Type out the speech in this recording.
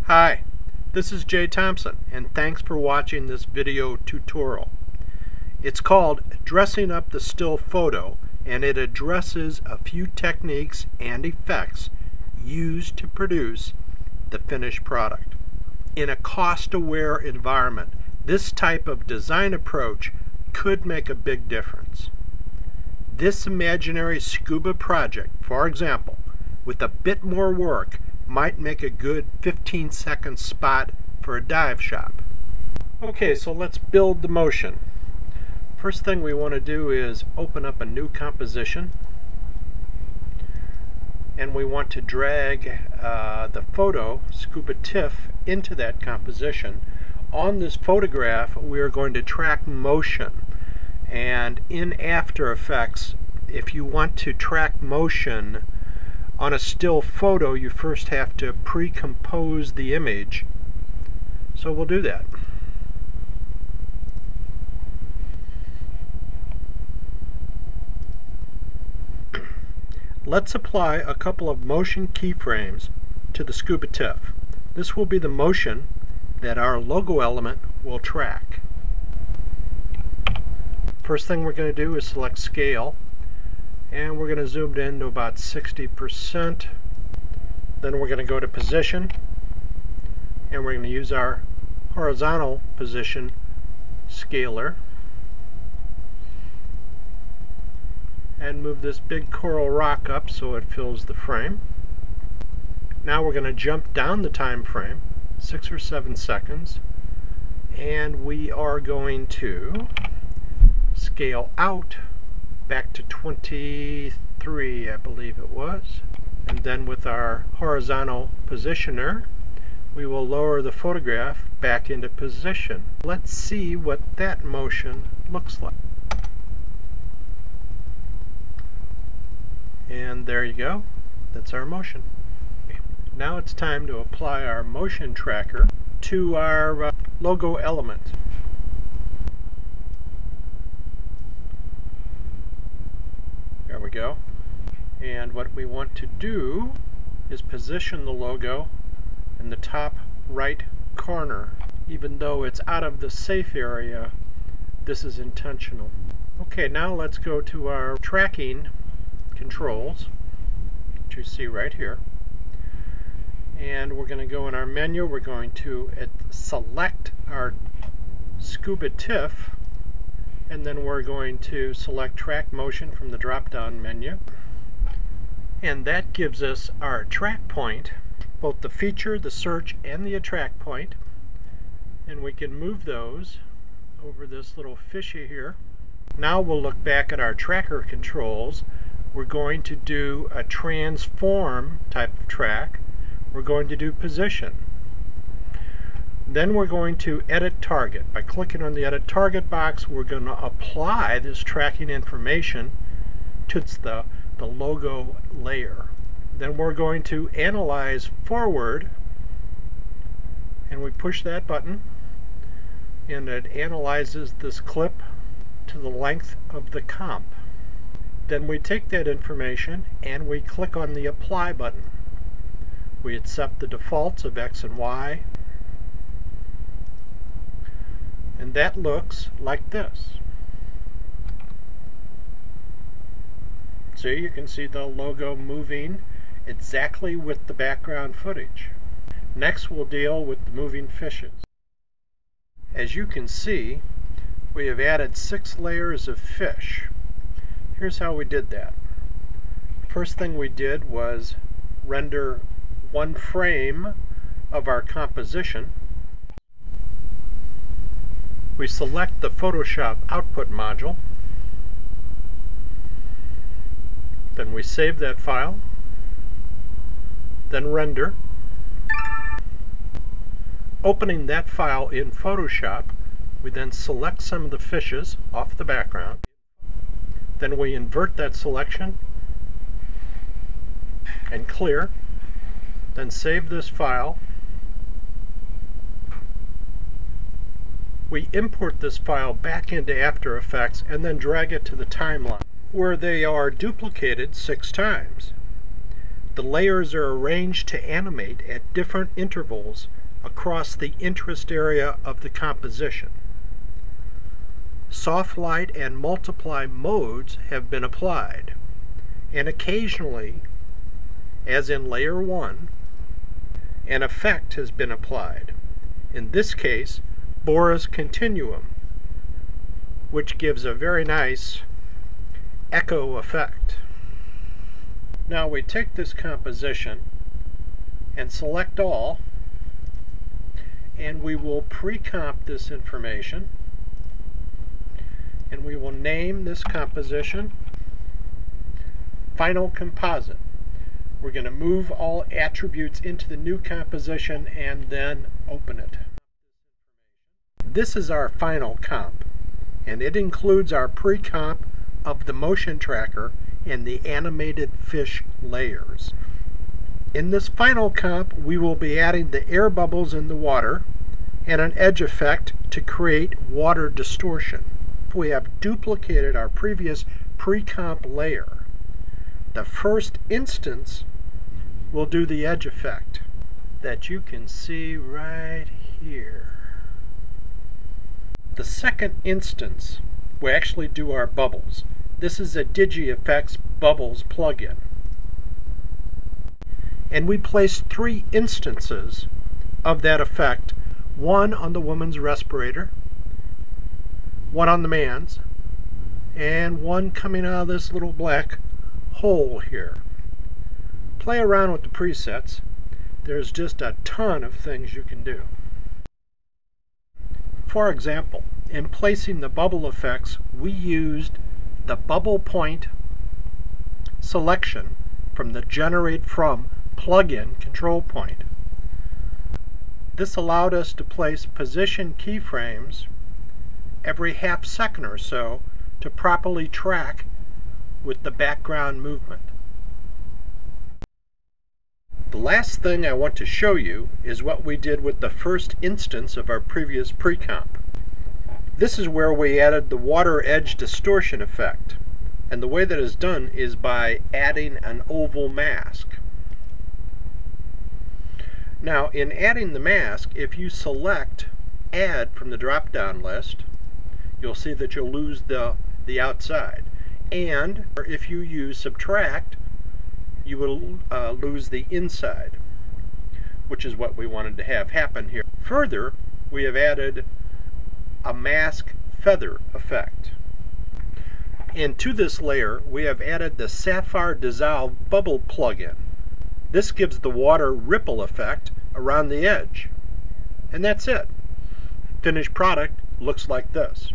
Hi, this is Jay Thompson, and thanks for watching this video tutorial. It's called Dressing Up the Still Photo, and it addresses a few techniques and effects used to produce the finished product. In a cost-aware environment, this type of design approach could make a big difference. This imaginary scuba project, for example, with a bit more work, might make a good 15-second spot for a dive shop. Okay, so let's build the motion. First thing we want to do is open up a new composition, and we want to drag the photo, Scuba TIFF, into that composition. On this photograph, we are going to track motion, and in After Effects, if you want to track motion on a still photo, you first have to pre-compose the image. So we'll do that. Let's apply a couple of motion keyframes to the Scuba TIFF. This will be the motion that our logo element will track. First thing we're going to do is select Scale, and we're going to zoom it in to about 60%. Then we're going to go to Position, and we're going to use our horizontal position scaler and move this big coral rock up so it fills the frame. Now we're going to jump down the time frame 6 or 7 seconds, and we are going to scale out back to 23, I believe it was. And then with our horizontal positioner, we will lower the photograph back into position. Let's see what that motion looks like. And there you go. That's our motion. Now it's time to apply our motion tracker to our logo element. There we go. And what we want to do is position the logo in the top right corner. Even though it's out of the safe area, this is intentional. Okay, now let's go to our tracking controls, which you see right here. And we're going to go in our menu. We're going to select our Scuba TIFF, and then we're going to select Track Motion from the drop-down menu. And that gives us our track point, both the feature, the search, and the attract point. And we can move those over this little fishy here. Now we'll look back at our tracker controls. We're going to do a transform type of track. We're going to do position. Then we're going to edit target. By clicking on the edit target box, we're going to apply this tracking information to the logo layer. Then we're going to analyze forward, and we push that button, and it analyzes this clip to the length of the comp. Then we take that information and we click on the apply button. We accept the defaults of X and Y, and that looks like this. So you can see the logo moving exactly with the background footage. Next we'll deal with the moving fishes. As you can see, we have added 6 layers of fish. Here's how we did that. First thing we did was render one frame of our composition. We select the Photoshop output module. Then we save that file. Then render. Opening that file in Photoshop, we then select some of the fishes off the background. Then we invert that selection and clear. Then save this file. We import this file back into After Effects and then drag it to the timeline, where they are duplicated 6 times. The layers are arranged to animate at different intervals across the interest area of the composition. Soft light and multiply modes have been applied, and occasionally, as in layer 1, an effect has been applied. In this case, Bora's Continuum, which gives a very nice echo effect. Now we take this composition and select all, and we will pre-comp this information, and we will name this composition Final Composite. We're going to move all attributes into the new composition and then open it. This is our final comp, and it includes our pre-comp of the motion tracker and the animated fish layers. In this final comp, we will be adding the air bubbles in the water and an edge effect to create water distortion. We have duplicated our previous pre-comp layer. The first instance will do the edge effect that you can see right here. The second instance will actually do our bubbles. This is a DigiEffects Bubbles plugin. And we placed 3 instances of that effect, one on the woman's respirator, one on the man's, and one coming out of this little black hole here. Play around with the presets. There's just a ton of things you can do. For example, in placing the bubble effects, we used the bubble point selection from the Generate From plugin control point. This allowed us to place position keyframes every half second or so to properly track with the background movement. The last thing I want to show you is what we did with the first instance of our previous pre-comp. This is where we added the water edge distortion effect, and the way that is done is by adding an oval mask. Now, in adding the mask, if you select Add from the drop-down list, you'll see that you'll lose the outside. And if you use Subtract, you will lose the inside, which is what we wanted to have happen here. Further, we have added a mask feather effect. And to this layer, we have added the Sapphire Dissolve Bubble plugin. This gives the water ripple effect around the edge. And that's it. Finished product looks like this.